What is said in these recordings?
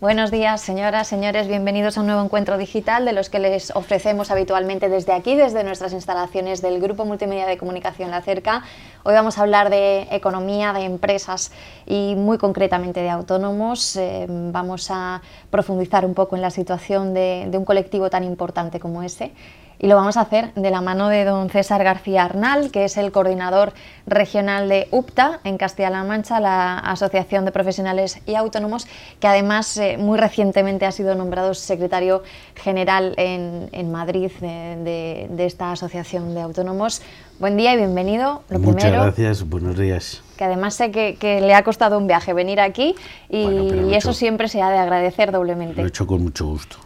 Buenos días, señoras, señores, bienvenidos a un nuevo encuentro digital de los que les ofrecemos habitualmente desde aquí, desde nuestras instalaciones del Grupo Multimedia de Comunicación La Cerca. Hoy vamos a hablar de economía, de empresas y muy concretamente de autónomos. Vamos a profundizar un poco en la situación de un colectivo tan importante como ese. Y lo vamos a hacer de la mano de don César García Arnal, que es el coordinador regional de UPTA en Castilla-La Mancha, la Asociación de Profesionales y Autónomos, que además muy recientemente ha sido nombrado secretario general en Madrid de esta Asociación de Autónomos. Buen día y bienvenido. Muchas gracias, buenos días. Que además sé que le ha costado un viaje venir aquí y eso siempre se ha de agradecer doblemente. Lo he hecho con mucho gusto.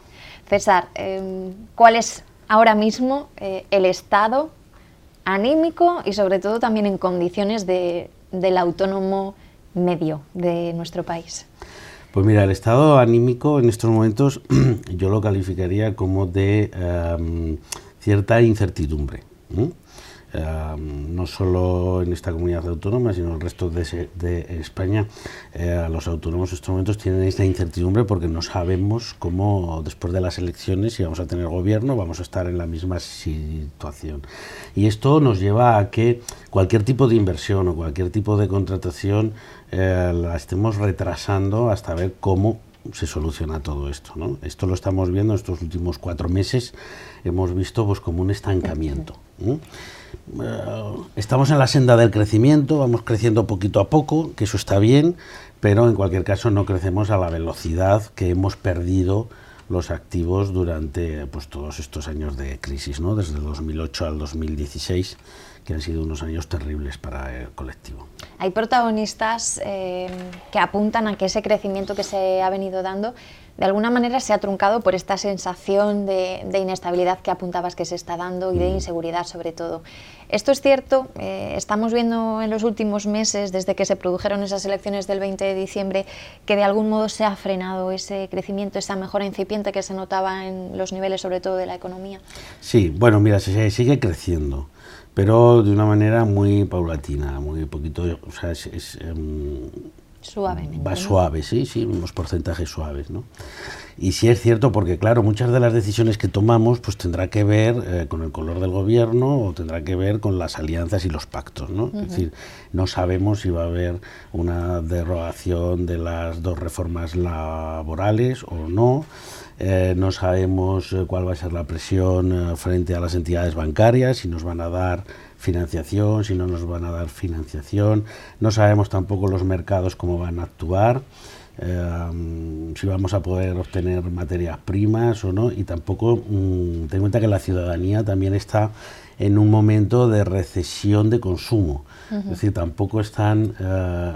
César, ¿cuál es ahora mismo el estado anímico y sobre todo también en condiciones del autónomo medio de nuestro país? Pues mira, el estado anímico en estos momentos yo lo calificaría como de cierta incertidumbre. No solo en esta comunidad autónoma, sino en el resto de España, los autónomos en estos momentos tienen esta incertidumbre porque no sabemos cómo después de las elecciones, si vamos a tener gobierno, vamos a estar en la misma situación. Y esto nos lleva a que cualquier tipo de inversión o cualquier tipo de contratación la estemos retrasando hasta ver cómo se soluciona todo esto, ¿no? Esto lo estamos viendo estos últimos 4 meses, hemos visto pues como un estancamiento. Estamos en la senda del crecimiento, vamos creciendo poquito a poco, que eso está bien, pero en cualquier caso no crecemos a la velocidad que hemos perdido los activos durante pues todos estos años de crisis, ¿no? Desde el 2008 al 2016, que han sido unos años terribles para el colectivo. Hay protagonistas que apuntan a que ese crecimiento que se ha venido dando de alguna manera se ha truncado por esta sensación de inestabilidad que apuntabas que se está dando y de inseguridad sobre todo. ¿Esto es cierto? Estamos viendo en los últimos meses, desde que se produjeron esas elecciones del 20 de diciembre, que de algún modo se ha frenado ese crecimiento, esa mejora incipiente que se notaba en los niveles sobre todo de la economía. Sí, bueno, mira, se sigue creciendo, pero de una manera muy paulatina, muy poquito, o sea, suavemente. Va suave, sí, unos porcentajes suaves, ¿no? Y sí es cierto porque, claro, muchas de las decisiones que tomamos pues tendrá que ver con el color del gobierno o tendrá que ver con las alianzas y los pactos, ¿no? Es decir, no sabemos si va a haber una derogación de las 2 reformas laborales o no. No sabemos cuál va a ser la presión frente a las entidades bancarias, si nos van a dar financiación, si no nos van a dar financiación. No sabemos tampoco los mercados cómo van a actuar, si vamos a poder obtener materias primas o no, y tampoco ten en cuenta que la ciudadanía también está en un momento de recesión de consumo. Es decir, tampoco están,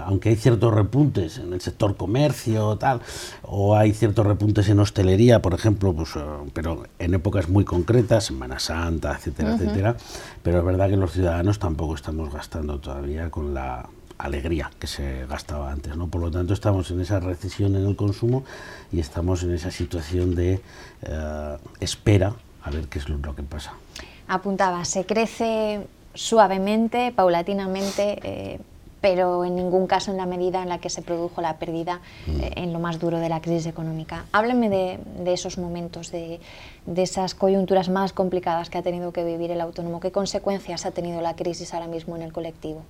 aunque hay ciertos repuntes en el sector comercio, tal, o hay ciertos repuntes en hostelería, por ejemplo, pues, pero en épocas muy concretas, Semana Santa, etcétera, etcétera, pero es verdad que los ciudadanos tampoco estamos gastando todavía con la alegría que se gastaba antes, ¿no? Por lo tanto, estamos en esa recesión en el consumo y estamos en esa situación de espera a ver qué es lo que pasa. Apuntaba, se crece suavemente, paulatinamente, pero en ningún caso en la medida en la que se produjo la pérdida en lo más duro de la crisis económica. Hábleme de esos momentos, de esas coyunturas más complicadas que ha tenido que vivir el autónomo. ¿Qué consecuencias ha tenido la crisis ahora mismo en el colectivo?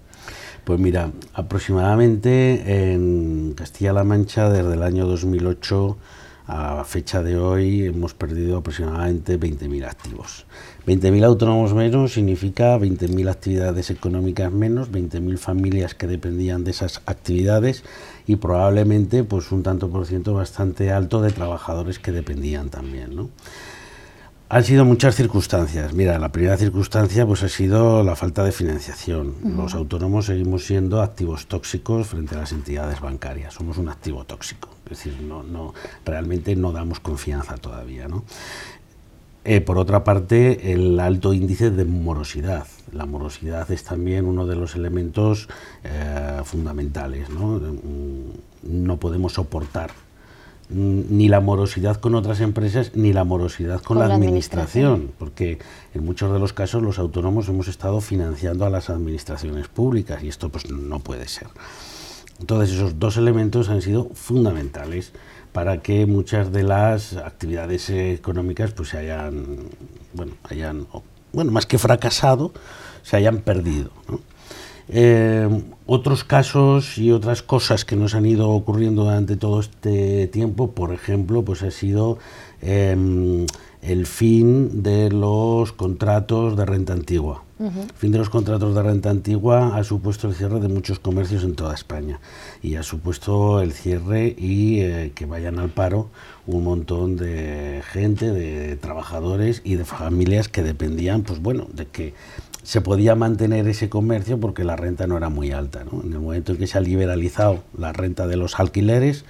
Pues mira, aproximadamente en Castilla-La Mancha, desde el año 2008 a fecha de hoy, hemos perdido aproximadamente 20.000 activos. 20.000 autónomos menos significa 20.000 actividades económicas menos, 20.000 familias que dependían de esas actividades y probablemente pues un tanto por ciento bastante alto de trabajadores que dependían también, ¿no? Han sido muchas circunstancias. Mira, la primera circunstancia pues ha sido la falta de financiación. Los autónomos seguimos siendo activos tóxicos frente a las entidades bancarias. Somos un activo tóxico, es decir, realmente no damos confianza todavía, ¿no? Por otra parte, el alto índice de morosidad. La morosidad es también uno de los elementos fundamentales, ¿no? No podemos soportar ni la morosidad con otras empresas ni la morosidad con la administración, porque en muchos de los casos los autónomos hemos estado financiando a las administraciones públicas y esto pues no puede ser. Entonces esos dos elementos han sido fundamentales para que muchas de las actividades económicas pues se hayan más que fracasado, se hayan perdido, ¿no? Otros casos y otras cosas que nos han ido ocurriendo durante todo este tiempo, por ejemplo, pues ha sido el fin de los contratos de renta antigua. El fin de los contratos de renta antigua ha supuesto el cierre de muchos comercios en toda España y ha supuesto el cierre y que vayan al paro un montón de gente, de trabajadores y de familias que dependían, pues bueno, de que se podía mantener ese comercio porque la renta no era muy alta, ¿no? En el momento en que se ha liberalizado la renta de los alquileres,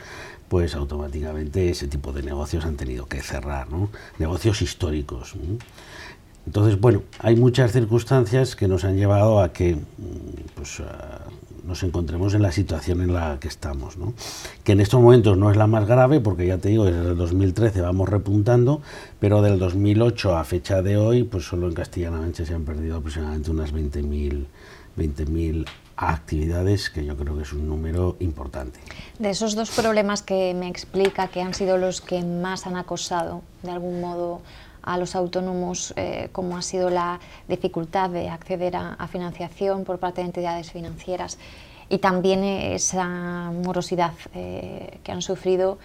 pues automáticamente ese tipo de negocios han tenido que cerrar, ¿no? Negocios históricos, ¿no? Entonces, bueno, hay muchas circunstancias que nos han llevado a que nos encontremos en la situación en la que estamos, ¿no? Que en estos momentos no es la más grave, porque ya te digo, desde el 2013 vamos repuntando, pero del 2008 a fecha de hoy, pues solo en Castilla-La Mancha se han perdido aproximadamente unas 20.000 actividades, que yo creo que es un número importante. De esos dos problemas que me explica que han sido los que más han acosado, de algún modo, a los autónomos, como ha sido la dificultad de acceder a financiación por parte de entidades financieras y también esa morosidad que han sufrido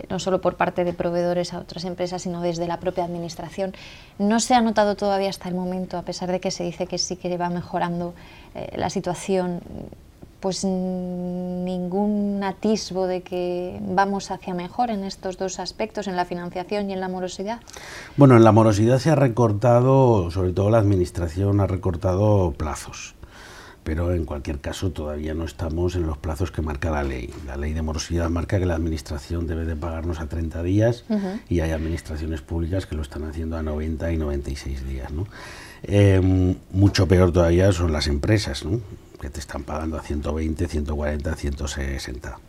no solo por parte de proveedores a otras empresas, sino desde la propia administración. ¿No se ha notado todavía hasta el momento, a pesar de que se dice que sí que va mejorando la situación, pues ningún atisbo de que vamos hacia mejor en estos dos aspectos, en la financiación y en la morosidad? Bueno, en la morosidad se ha recortado, sobre todo la administración ha recortado plazos, pero en cualquier caso todavía no estamos en los plazos que marca la ley. La ley de morosidad marca que la administración debe de pagarnos a 30 días y hay administraciones públicas que lo están haciendo a 90 y 96 días, ¿no? Mucho peor todavía son las empresas, ¿no?, que te están pagando a 120, 140, 160.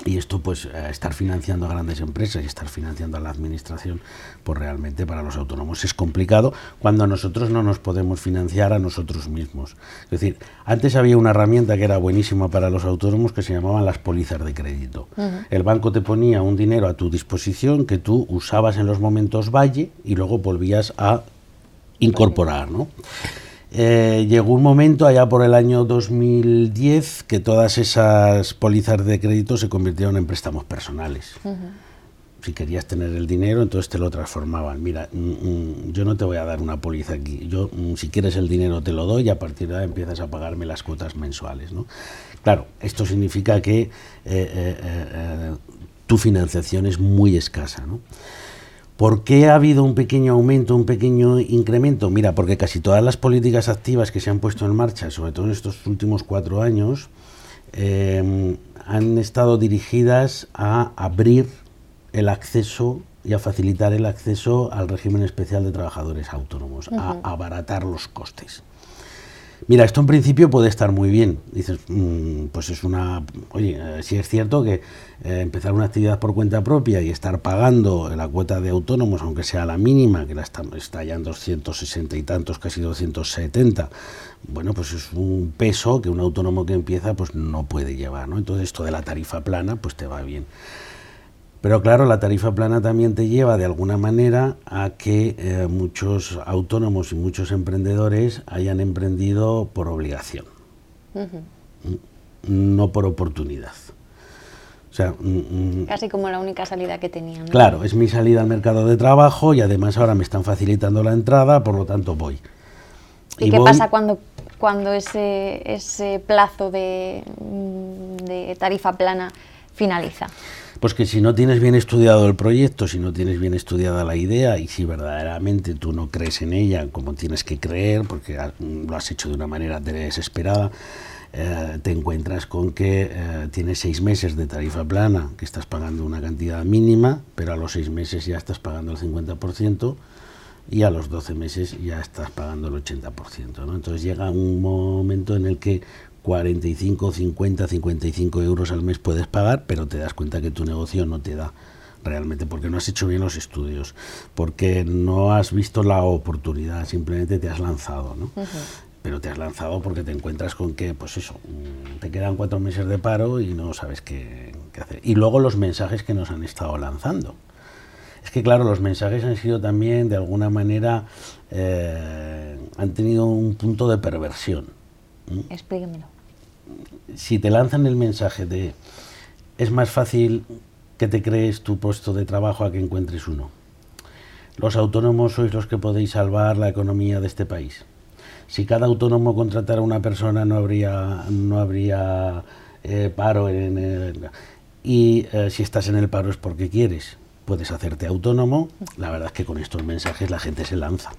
Y esto, pues, estar financiando a grandes empresas y estar financiando a la administración, pues realmente para los autónomos es complicado cuando nosotros no nos podemos financiar a nosotros mismos. Es decir, antes había una herramienta que era buenísima para los autónomos que se llamaban las pólizas de crédito. El banco te ponía un dinero a tu disposición que tú usabas en los momentos valle y luego volvías a incorporar, ¿no? Llegó un momento allá por el año 2010 que todas esas pólizas de crédito se convirtieron en préstamos personales. Si querías tener el dinero, entonces te lo transformaban. Mira, yo no te voy a dar una póliza aquí, yo si quieres el dinero te lo doy y a partir de ahí empiezas a pagarme las cuotas mensuales, ¿no? Claro, esto significa que tu financiación es muy escasa, ¿no? ¿Por qué ha habido un pequeño aumento, un pequeño incremento? Mira, porque casi todas las políticas activas que se han puesto en marcha, sobre todo en estos últimos 4 años, han estado dirigidas a abrir el acceso y a facilitar el acceso al régimen especial de trabajadores autónomos, a abaratar los costes. Mira, esto en principio puede estar muy bien. Dices, pues es una... Oye, sí es cierto que empezar una actividad por cuenta propia y estar pagando la cuota de autónomos, aunque sea la mínima, que está ya en 260 y tantos, casi 270, bueno, pues es un peso que un autónomo que empieza pues no puede llevar, ¿no? Entonces esto de la tarifa plana pues te va bien. Pero claro, la tarifa plana también te lleva de alguna manera a que muchos autónomos y muchos emprendedores hayan emprendido por obligación, no por oportunidad. O sea, casi como la única salida que tenían, ¿no? Claro, es mi salida al mercado de trabajo y además ahora me están facilitando la entrada, por lo tanto voy. ¿Y qué pasa cuando ese plazo de tarifa plana finaliza? Pues que si no tienes bien estudiado el proyecto, si no tienes bien estudiada la idea y si verdaderamente tú no crees en ella como tienes que creer, porque lo has hecho de una manera desesperada, te encuentras con que tienes 6 meses de tarifa plana, que estás pagando una cantidad mínima, pero a los 6 meses ya estás pagando el 50% y a los 12 meses ya estás pagando el 80%, ¿no? Entonces llega un momento en el que 45, 50, 55 euros al mes puedes pagar, pero te das cuenta que tu negocio no te da realmente, porque no has hecho bien los estudios, porque no has visto la oportunidad, simplemente te has lanzado, ¿no? pero te has lanzado porque te encuentras con que, pues eso, te quedan 4 meses de paro y no sabes qué hacer. Y luego los mensajes que nos han estado lanzando. Es que claro, los mensajes han sido también, de alguna manera, han tenido un punto de perversión. Explíquemelo. Si te lanzan el mensaje de es más fácil que te crees tu puesto de trabajo a que encuentres uno. Los autónomos sois los que podéis salvar la economía de este país. Si cada autónomo contratara a una persona no habría paro. Si estás en el paro es porque quieres. Puedes hacerte autónomo. La verdad es que con estos mensajes la gente se lanza.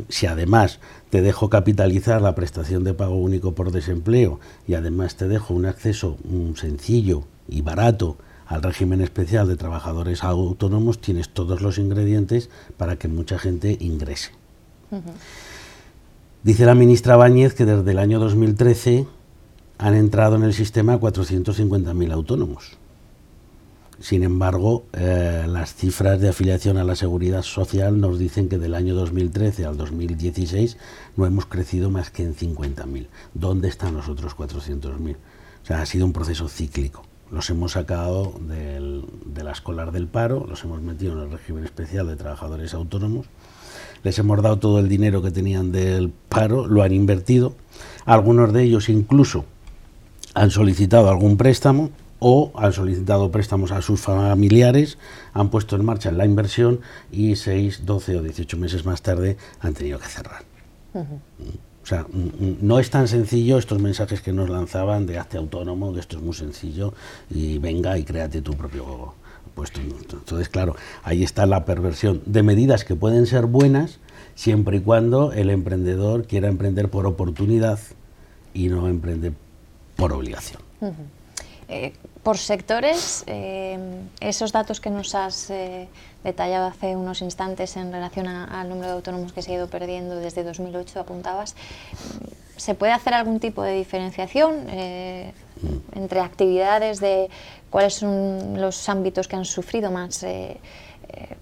Si además te dejo capitalizar la prestación de pago único por desempleo y además te dejo un acceso sencillo y barato al régimen especial de trabajadores autónomos, tienes todos los ingredientes para que mucha gente ingrese. Dice la ministra Báñez que desde el año 2013 han entrado en el sistema 450.000 autónomos. Sin embargo, las cifras de afiliación a la Seguridad Social nos dicen que del año 2013 al 2016 no hemos crecido más que en 50.000. ¿Dónde están los otros 400.000? O sea, ha sido un proceso cíclico. Los hemos sacado de la escolar del paro, los hemos metido en el régimen especial de trabajadores autónomos, les hemos dado todo el dinero que tenían del paro, lo han invertido, algunos de ellos incluso han solicitado algún préstamo o han solicitado préstamos a sus familiares, han puesto en marcha la inversión y 6, 12 o 18 meses más tarde han tenido que cerrar. O sea, no es tan sencillo estos mensajes que nos lanzaban de hazte autónomo, que esto es muy sencillo y venga y créate tu propio puesto. Entonces, claro, ahí está la perversión de medidas que pueden ser buenas siempre y cuando el emprendedor quiera emprender por oportunidad y no emprende por obligación. Por sectores, esos datos que nos has detallado hace unos instantes en relación al número de autónomos que se ha ido perdiendo desde 2008, apuntabas, ¿se puede hacer algún tipo de diferenciación entre actividades de cuáles son los ámbitos que han sufrido más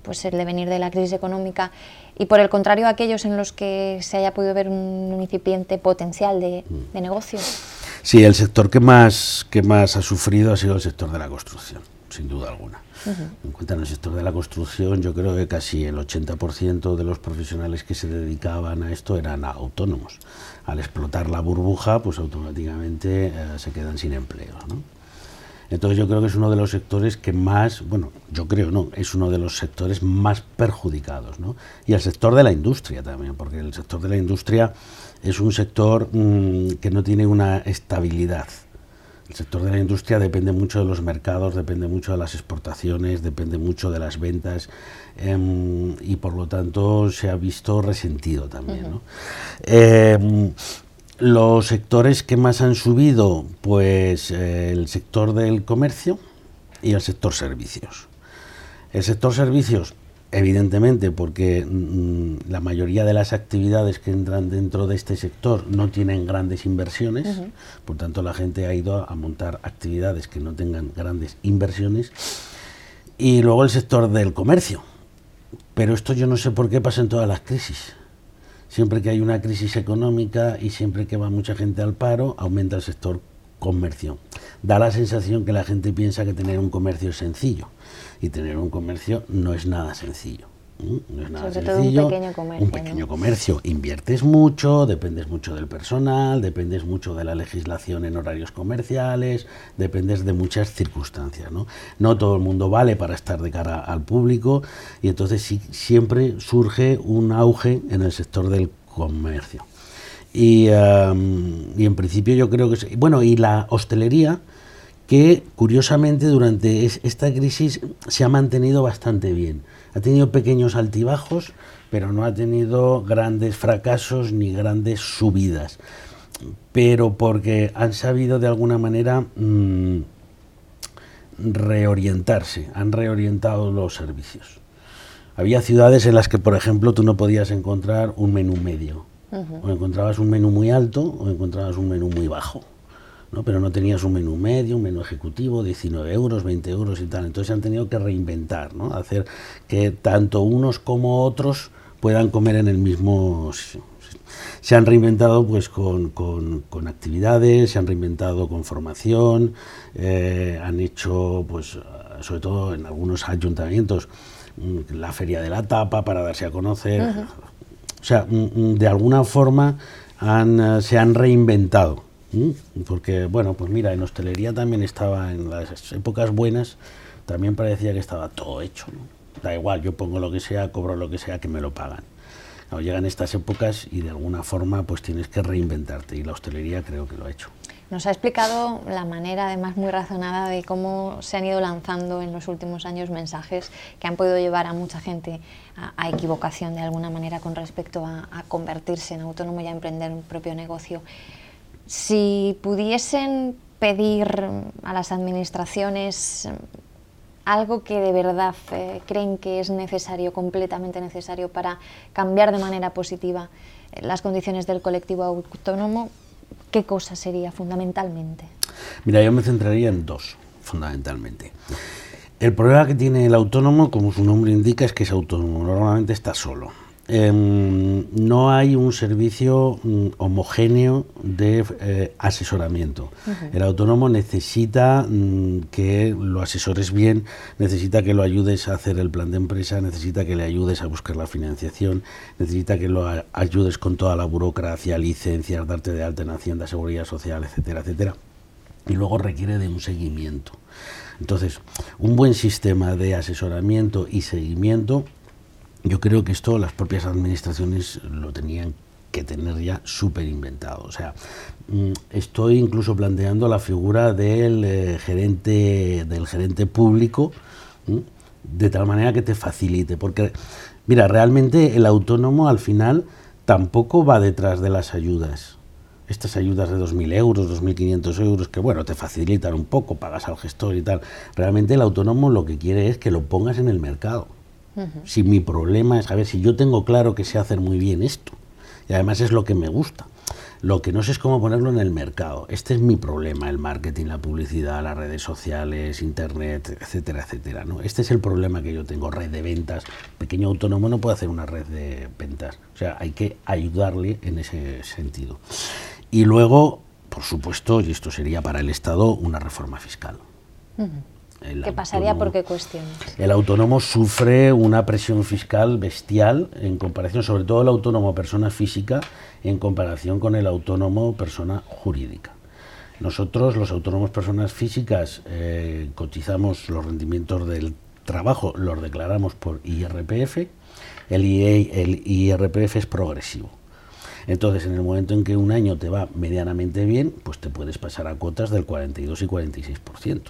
pues el devenir de la crisis económica y por el contrario aquellos en los que se haya podido ver un incipiente potencial de negocio? Sí, el sector que más ha sufrido ha sido el sector de la construcción, sin duda alguna. En cuanto al sector de la construcción, yo creo que casi el 80% de los profesionales que se dedicaban a esto eran autónomos. Al explotar la burbuja, pues automáticamente se quedan sin empleo, ¿no? Entonces yo creo que es uno de los sectores que más, bueno, yo creo no, es uno de los sectores más perjudicados, ¿no? Y el sector de la industria también, porque el sector de la industria es un sector que no tiene una estabilidad. El sector de la industria depende mucho de los mercados, depende mucho de las exportaciones, depende mucho de las ventas y por lo tanto se ha visto resentido también, ¿no? Los sectores que más han subido, pues el sector del comercio y el sector servicios. El sector servicios, evidentemente, porque la mayoría de las actividades que entran dentro de este sector no tienen grandes inversiones, por tanto la gente ha ido a montar actividades que no tengan grandes inversiones. Y luego el sector del comercio. Pero esto yo no sé por qué pasa en todas las crisis. Siempre que hay una crisis económica y siempre que va mucha gente al paro, aumenta el sector comercio. Da la sensación que la gente piensa que tener un comercio es sencillo. Y tener un comercio no es nada sencillo. No es nada sencillo. Un pequeño comercio. Un pequeño comercio. Inviertes mucho, dependes mucho del personal, dependes mucho de la legislación en horarios comerciales, dependes de muchas circunstancias, ¿no? No todo el mundo vale para estar de cara al público y entonces sí, siempre surge un auge en el sector del comercio. Y en principio yo creo que... Bueno, y la hostelería, que curiosamente durante esta crisis se ha mantenido bastante bien. Ha tenido pequeños altibajos, pero no ha tenido grandes fracasos ni grandes subidas. Pero porque han sabido de alguna manera reorientarse, han reorientado los servicios. Había ciudades en las que, por ejemplo, tú no podías encontrar un menú medio. O encontrabas un menú muy alto o encontrabas un menú muy bajo, ¿no? Pero no tenías un menú medio, un menú ejecutivo, 19 euros, 20 euros y tal. Entonces han tenido que reinventar, ¿no? Hacer que tanto unos como otros puedan comer en el mismo. Se han reinventado pues con actividades, se han reinventado con formación, han hecho, pues sobre todo en algunos ayuntamientos, la feria de la tapa para darse a conocer. O sea, de alguna forma se han reinventado. Porque, bueno, pues mira, en hostelería también estaba, en las épocas buenas, también parecía que estaba todo hecho, ¿no? Da igual, yo pongo lo que sea, cobro lo que sea, que me lo pagan. No, llegan estas épocas y de alguna forma pues tienes que reinventarte, y la hostelería creo que lo ha hecho. Nos ha explicado la manera, además muy razonada, de cómo se han ido lanzando en los últimos años mensajes que han podido llevar a mucha gente a equivocación de alguna manera con respecto a convertirse en autónomo y a emprender un propio negocio. Si pudiesen pedir a las administraciones algo que de verdad creen que es necesario, completamente necesario, para cambiar de manera positiva las condiciones del colectivo autónomo, ¿qué cosa sería fundamentalmente? Mira, yo me centraría en dos, fundamentalmente. El problema que tiene el autónomo, como su nombre indica, es que es autónomo, normalmente está solo. No hay un servicio homogéneo de asesoramiento. El autónomo necesita que lo asesores bien, necesita que lo ayudes a hacer el plan de empresa, necesita que le ayudes a buscar la financiación, necesita que lo ayudes con toda la burocracia, licencias, darte de alta en Hacienda, Seguridad Social, etcétera, etcétera. Y luego requiere de un seguimiento. Entonces, un buen sistema de asesoramiento y seguimiento, yo creo que esto las propias administraciones lo tenían que tener ya súper inventado. O sea, estoy incluso planteando la figura del gerente público, de tal manera que te facilite. Porque, mira, realmente el autónomo al final tampoco va detrás de las ayudas. Estas ayudas de 2.000 euros, 2.500 euros, que bueno, te facilitan un poco, pagas al gestor y tal. Realmente el autónomo lo que quiere es que lo pongas en el mercado. Si mi problema es, a ver, si yo tengo claro que sé hacer muy bien esto, y además es lo que me gusta, lo que no sé es cómo ponerlo en el mercado. Este es mi problema, el marketing, la publicidad, las redes sociales, internet, etcétera, etcétera, ¿no? Este es el problema que yo tengo, red de ventas. Pequeño autónomo no puede hacer una red de ventas, o sea, hay que ayudarle en ese sentido. Y luego, por supuesto, y esto sería para el Estado, una reforma fiscal. ¿Qué pasaría por qué cuestiones? El autónomo sufre una presión fiscal bestial en comparación, sobre todo el autónomo persona física, en comparación con el autónomo persona jurídica. Nosotros, los autónomos personas físicas, cotizamos los rendimientos del trabajo, los declaramos por IRPF. El IRPF es progresivo. Entonces, en el momento en que un año te va medianamente bien, pues te puedes pasar a cuotas del 42 y 46%.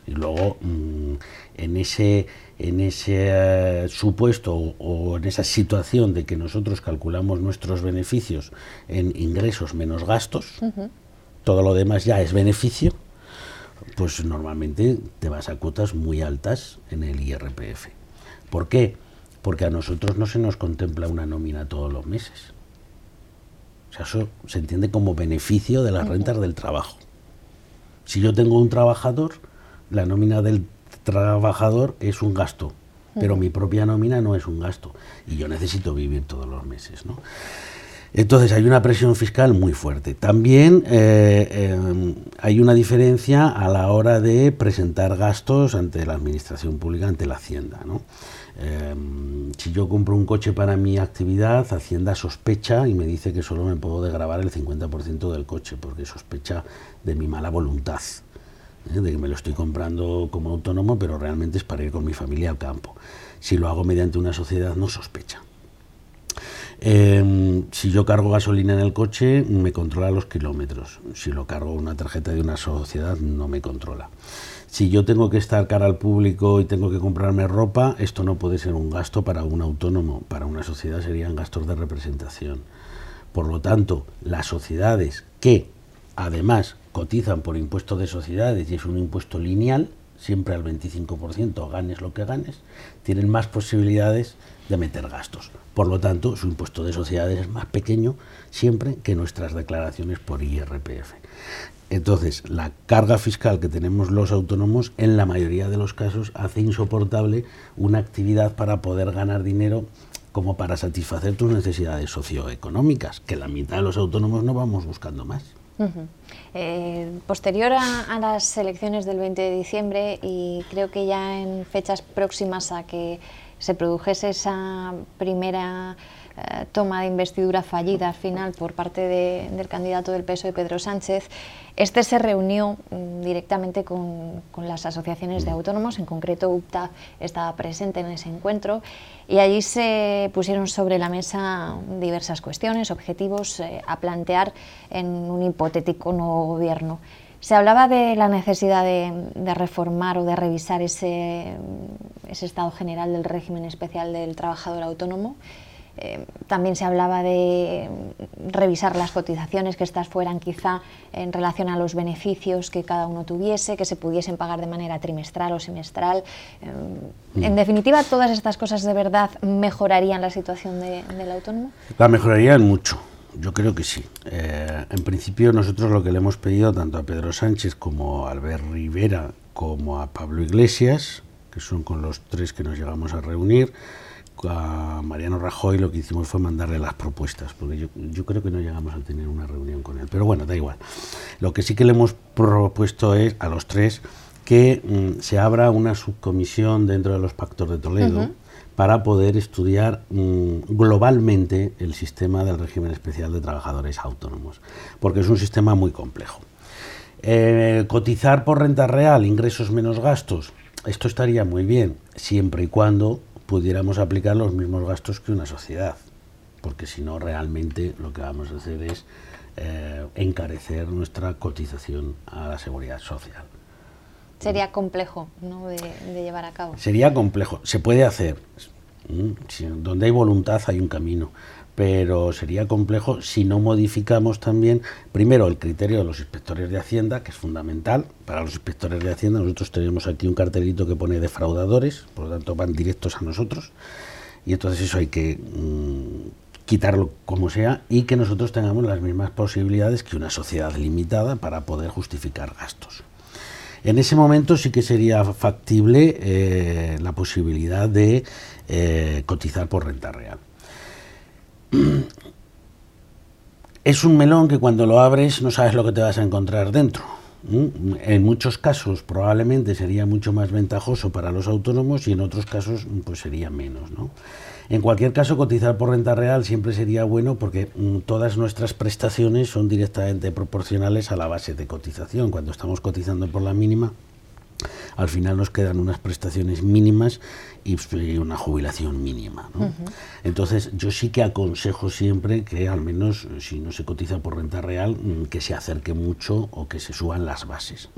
Y luego, en ese supuesto o en esa situación de que nosotros calculamos nuestros beneficios en ingresos menos gastos, todo lo demás ya es beneficio, pues normalmente te vas a cuotas muy altas en el IRPF. ¿Por qué? Porque a nosotros no se nos contempla una nómina todos los meses. O sea, eso se entiende como beneficio de las rentas del trabajo. Si yo tengo un trabajador, la nómina del trabajador es un gasto, pero mi propia nómina no es un gasto y yo necesito vivir todos los meses, ¿no? Entonces hay una presión fiscal muy fuerte. También hay una diferencia a la hora de presentar gastos ante la administración pública, ante la Hacienda, ¿no? Si yo compro un coche para mi actividad, Hacienda sospecha y me dice que solo me puedo desgravar el 50% del coche, porque sospecha de mi mala voluntad, de que me lo estoy comprando como autónomo, pero realmente es para ir con mi familia al campo. Si lo hago mediante una sociedad, no sospecha. Si yo cargo gasolina en el coche, me controla los kilómetros. Si lo cargo en una tarjeta de una sociedad, no me controla. Si yo tengo que estar cara al público y tengo que comprarme ropa, esto no puede ser un gasto para un autónomo. Para una sociedad serían gastos de representación. Por lo tanto, las sociedades que, además, cotizan por impuesto de sociedades y es un impuesto lineal, siempre al 25%, ganes lo que ganes, tienen más posibilidades de meter gastos. Por lo tanto, su impuesto de sociedades es más pequeño siempre que nuestras declaraciones por IRPF. Entonces, la carga fiscal que tenemos los autónomos, en la mayoría de los casos, hace insoportable una actividad para poder ganar dinero como para satisfacer tus necesidades socioeconómicas, que la mitad de los autónomos no vamos buscando más. Posterior a las elecciones del 20 de diciembre y creo que ya en fechas próximas a que se produjese esa primera toma de investidura fallida al final por parte del candidato del PSOE, Pedro Sánchez, este se reunió directamente con las asociaciones de autónomos, en concreto UPTA estaba presente en ese encuentro, y allí se pusieron sobre la mesa diversas cuestiones, objetivos a plantear en un hipotético nuevo gobierno. Se hablaba de la necesidad de reformar o de revisar ese estado general del régimen especial del trabajador autónomo. También se hablaba de revisar las cotizaciones, que estas fueran quizá en relación a los beneficios que cada uno tuviese, que se pudiesen pagar de manera trimestral o semestral. En definitiva, ¿todas estas cosas de verdad mejorarían la situación del autónomo? La mejorarían mucho. Yo creo que sí. En principio nosotros lo que le hemos pedido tanto a Pedro Sánchez como a Albert Rivera como a Pablo Iglesias, que son con los tres que nos llegamos a reunir, a Mariano Rajoy lo que hicimos fue mandarle las propuestas, porque yo creo que no llegamos a tener una reunión con él, pero bueno, da igual. Lo que sí que le hemos propuesto es a los tres que se abra una subcomisión dentro de los Pactos de Toledo para poder estudiar globalmente el sistema del régimen especial de trabajadores autónomos, porque es un sistema muy complejo. Cotizar por renta real, ingresos menos gastos, esto estaría muy bien, siempre y cuando pudiéramos aplicar los mismos gastos que una sociedad, porque si no realmente lo que vamos a hacer es encarecer nuestra cotización a la seguridad social. Sería complejo, ¿no?, de llevar a cabo. Sería complejo, se puede hacer, donde hay voluntad hay un camino, pero sería complejo si no modificamos también, primero, el criterio de los inspectores de Hacienda, que es fundamental. Para los inspectores de Hacienda nosotros tenemos aquí un cartelito que pone defraudadores, por lo tanto van directos a nosotros, y entonces eso hay que quitarlo como sea, y que nosotros tengamos las mismas posibilidades que una sociedad limitada para poder justificar gastos. En ese momento sí que sería factible la posibilidad de cotizar por renta real. Es un melón que cuando lo abres no sabes lo que te vas a encontrar dentro. En muchos casos probablemente sería mucho más ventajoso para los autónomos y en otros casos pues sería menos, ¿no? En cualquier caso, cotizar por renta real siempre sería bueno porque todas nuestras prestaciones son directamente proporcionales a la base de cotización. Cuando estamos cotizando por la mínima, al final nos quedan unas prestaciones mínimas y una jubilación mínima, ¿no? Entonces yo sí que aconsejo siempre que al menos si no se cotiza por renta real, que se acerque mucho o que se suban las bases.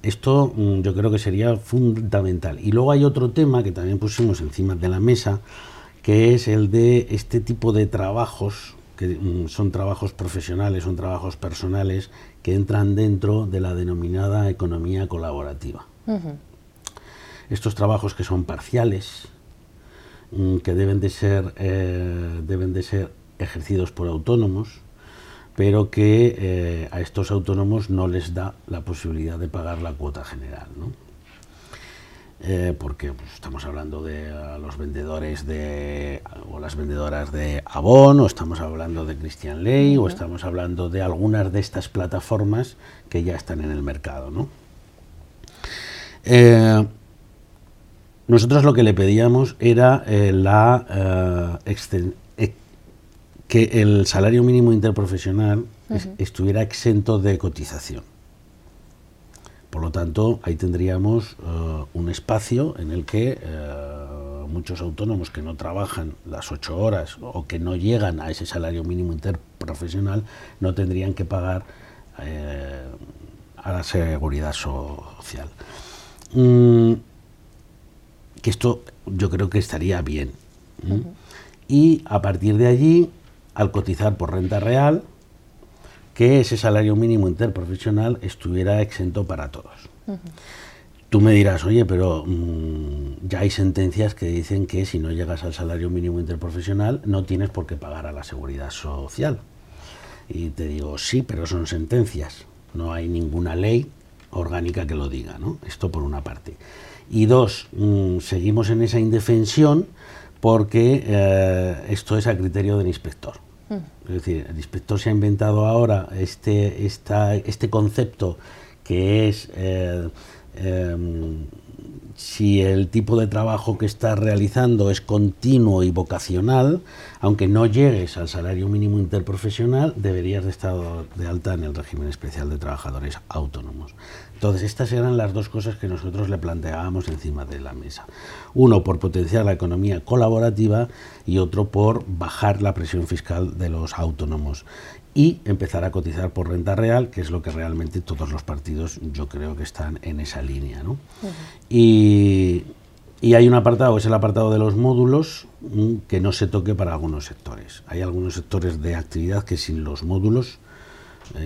Esto yo creo que sería fundamental. Y luego hay otro tema que también pusimos encima de la mesa, que es el de este tipo de trabajos, que son trabajos profesionales, son trabajos personales, que entran dentro de la denominada economía colaborativa. Estos trabajos que son parciales, que deben de ser ejercidos por autónomos, pero que a estos autónomos no les da la posibilidad de pagar la cuota general, ¿no? Porque pues, estamos hablando de los vendedores o las vendedoras de Avon, o estamos hablando de Christian Ley, o estamos hablando de algunas de estas plataformas que ya están en el mercado, ¿no? Nosotros lo que le pedíamos era que el salario mínimo interprofesional estuviera exento de cotización. Por lo tanto, ahí tendríamos un espacio en el que muchos autónomos que no trabajan las 8 horas o que no llegan a ese salario mínimo interprofesional no tendrían que pagar a la seguridad social. Que esto yo creo que estaría bien. Y a partir de allí, al cotizar por renta real, que ese salario mínimo interprofesional estuviera exento para todos. Tú me dirás, oye, pero ya hay sentencias que dicen que si no llegas al salario mínimo interprofesional no tienes por qué pagar a la seguridad social. Y te digo, sí, pero son sentencias. No hay ninguna ley orgánica que lo diga, ¿no? Esto por una parte. Y dos, seguimos en esa indefensión porque esto es a criterio del inspector. Es decir, el inspector se ha inventado ahora este concepto que es si el tipo de trabajo que estás realizando es continuo y vocacional, aunque no llegues al salario mínimo interprofesional, deberías de estar de alta en el régimen especial de trabajadores autónomos. Entonces, estas eran las dos cosas que nosotros le planteábamos encima de la mesa. Uno, por potenciar la economía colaborativa, y otro, por bajar la presión fiscal de los autónomos y empezar a cotizar por renta real, que es lo que realmente todos los partidos yo creo que están en esa línea, ¿no? Y hay un apartado, es el apartado de los módulos, que no se toque para algunos sectores. Hay algunos sectores de actividad que sin los módulos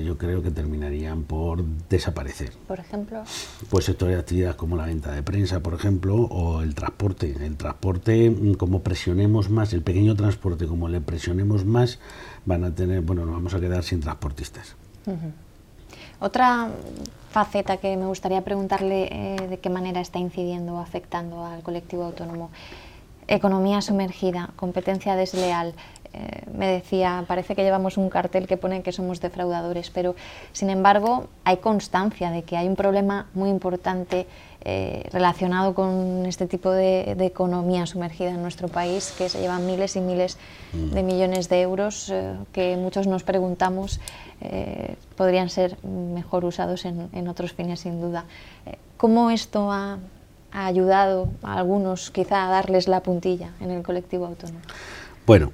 yo creo que terminarían por desaparecer. Por ejemplo, pues sectores de actividad como la venta de prensa, por ejemplo, o el transporte. El transporte, como presionemos más, el pequeño transporte, como le presionemos más, van a tener, bueno, nos vamos a quedar sin transportistas. Otra faceta que me gustaría preguntarle de qué manera está incidiendo o afectando al colectivo autónomo. Economía sumergida, competencia desleal. Me decía, parece que llevamos un cartel que pone que somos defraudadores, pero sin embargo hay constancia de que hay un problema muy importante relacionado con este tipo de economía sumergida en nuestro país, que se llevan miles y miles de millones de euros que muchos nos preguntamos podrían ser mejor usados en otros fines, sin duda. ¿Cómo esto ha ayudado a algunos quizá a darles la puntilla en el colectivo autónomo? Bueno,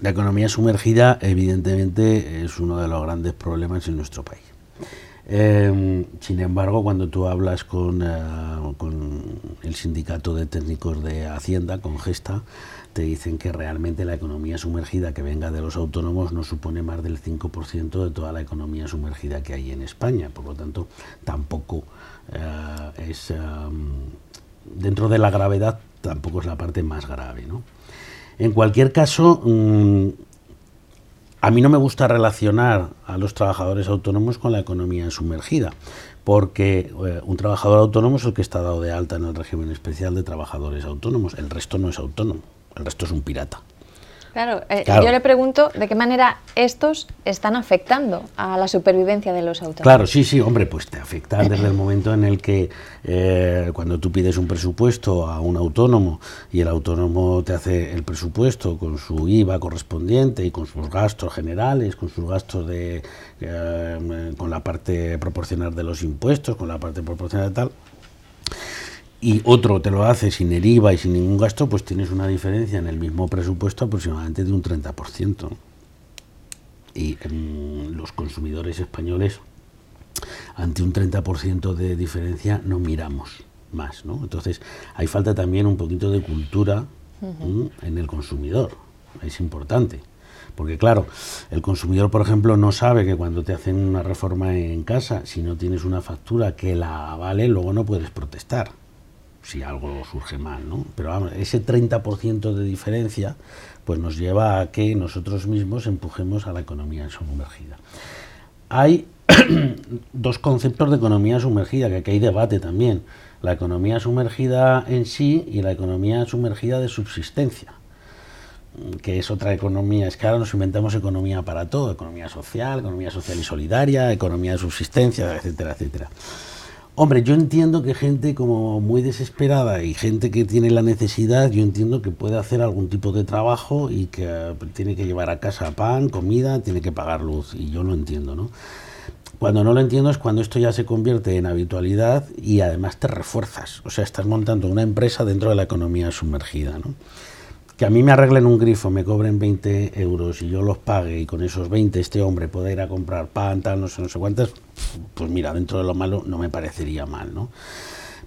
la economía sumergida evidentemente es uno de los grandes problemas en nuestro país. Sin embargo, cuando tú hablas con el sindicato de técnicos de Hacienda, con Gesta, te dicen que realmente la economía sumergida que venga de los autónomos no supone más del 5% de toda la economía sumergida que hay en España. Por lo tanto, tampoco es, dentro de la gravedad, tampoco es la parte más grave, ¿no? En cualquier caso, a mí no me gusta relacionar a los trabajadores autónomos con la economía sumergida, porque un trabajador autónomo es el que está dado de alta en el régimen especial de trabajadores autónomos. El resto no es autónomo, el resto es un pirata. Claro, yo le pregunto de qué manera estos están afectando a la supervivencia de los autónomos. Claro, sí, hombre, pues te afectan desde el momento en el que cuando tú pides un presupuesto a un autónomo y el autónomo te hace el presupuesto con su IVA correspondiente y con sus gastos generales, con sus gastos con la parte proporcional de los impuestos, con la parte proporcional de tal, y otro te lo hace sin el IVA y sin ningún gasto, pues tienes una diferencia en el mismo presupuesto aproximadamente de un 30%. Y los consumidores españoles, ante un 30% de diferencia, no miramos más, ¿no? Entonces, hay falta también un poquito de cultura en el consumidor. Es importante. Porque claro, el consumidor, por ejemplo, no sabe que cuando te hacen una reforma en casa, si no tienes una factura que la avale, luego no puedes protestar si algo surge mal, ¿no? Pero vamos, ese 30% de diferencia pues nos lleva a que nosotros mismos empujemos a la economía sumergida. Hay dos conceptos de economía sumergida, que aquí hay debate también: la economía sumergida en sí y la economía sumergida de subsistencia, que es otra economía. Es que ahora nos inventamos economía para todo: economía social y solidaria, economía de subsistencia, etcétera, etcétera. Hombre, yo entiendo que gente como muy desesperada y gente que tiene la necesidad, yo entiendo que puede hacer algún tipo de trabajo y que tiene que llevar a casa pan, comida, tiene que pagar luz, y yo lo entiendo, ¿no? Cuando no lo entiendo es cuando esto ya se convierte en habitualidad y además te refuerzas, o sea, estás montando una empresa dentro de la economía sumergida, ¿no? Que a mí me arreglen un grifo, me cobren 20 euros y yo los pague, y con esos 20 este hombre pueda ir a comprar pan, tal, no sé cuántas, pues mira, dentro de lo malo no me parecería mal, ¿no?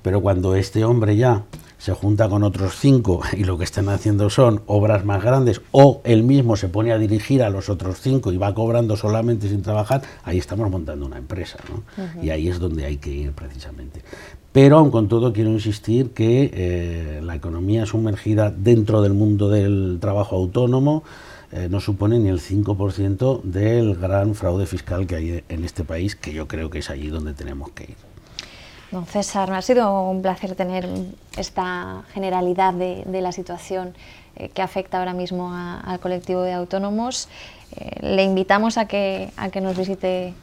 Pero cuando este hombre ya se junta con otros 5 y lo que están haciendo son obras más grandes, o él mismo se pone a dirigir a los otros 5 y va cobrando solamente sin trabajar, ahí estamos montando una empresa, ¿no? Y ahí es donde hay que ir precisamente. Pero aun con todo quiero insistir que la economía sumergida dentro del mundo del trabajo autónomo no supone ni el 5% del gran fraude fiscal que hay en este país, que yo creo que es allí donde tenemos que ir. Don César, me ha sido un placer tener esta generalidad de la situación que afecta ahora mismo al colectivo de autónomos. Le invitamos a que nos visite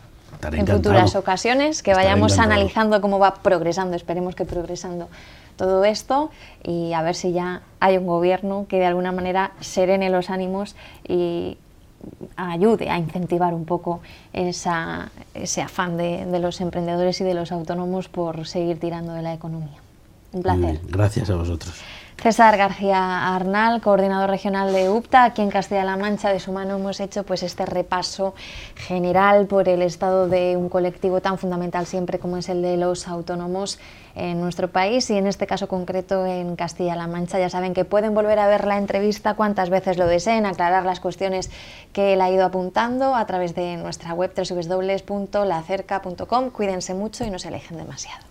en futuras ocasiones, que vayamos analizando cómo va progresando, esperemos que progresando todo esto, y a ver si ya hay un gobierno que de alguna manera serene los ánimos y ayude a incentivar un poco ese afán de los emprendedores y de los autónomos por seguir tirando de la economía. Un placer. Gracias a vosotros. César García Arnal, coordinador regional de UPTA, aquí en Castilla-La Mancha. De su mano hemos hecho pues este repaso general por el estado de un colectivo tan fundamental siempre como es el de los autónomos en nuestro país y en este caso concreto en Castilla-La Mancha. Ya saben que pueden volver a ver la entrevista cuantas veces lo deseen, aclarar las cuestiones que él ha ido apuntando a través de nuestra web www.lacerca.com. Cuídense mucho y no se alejen demasiado.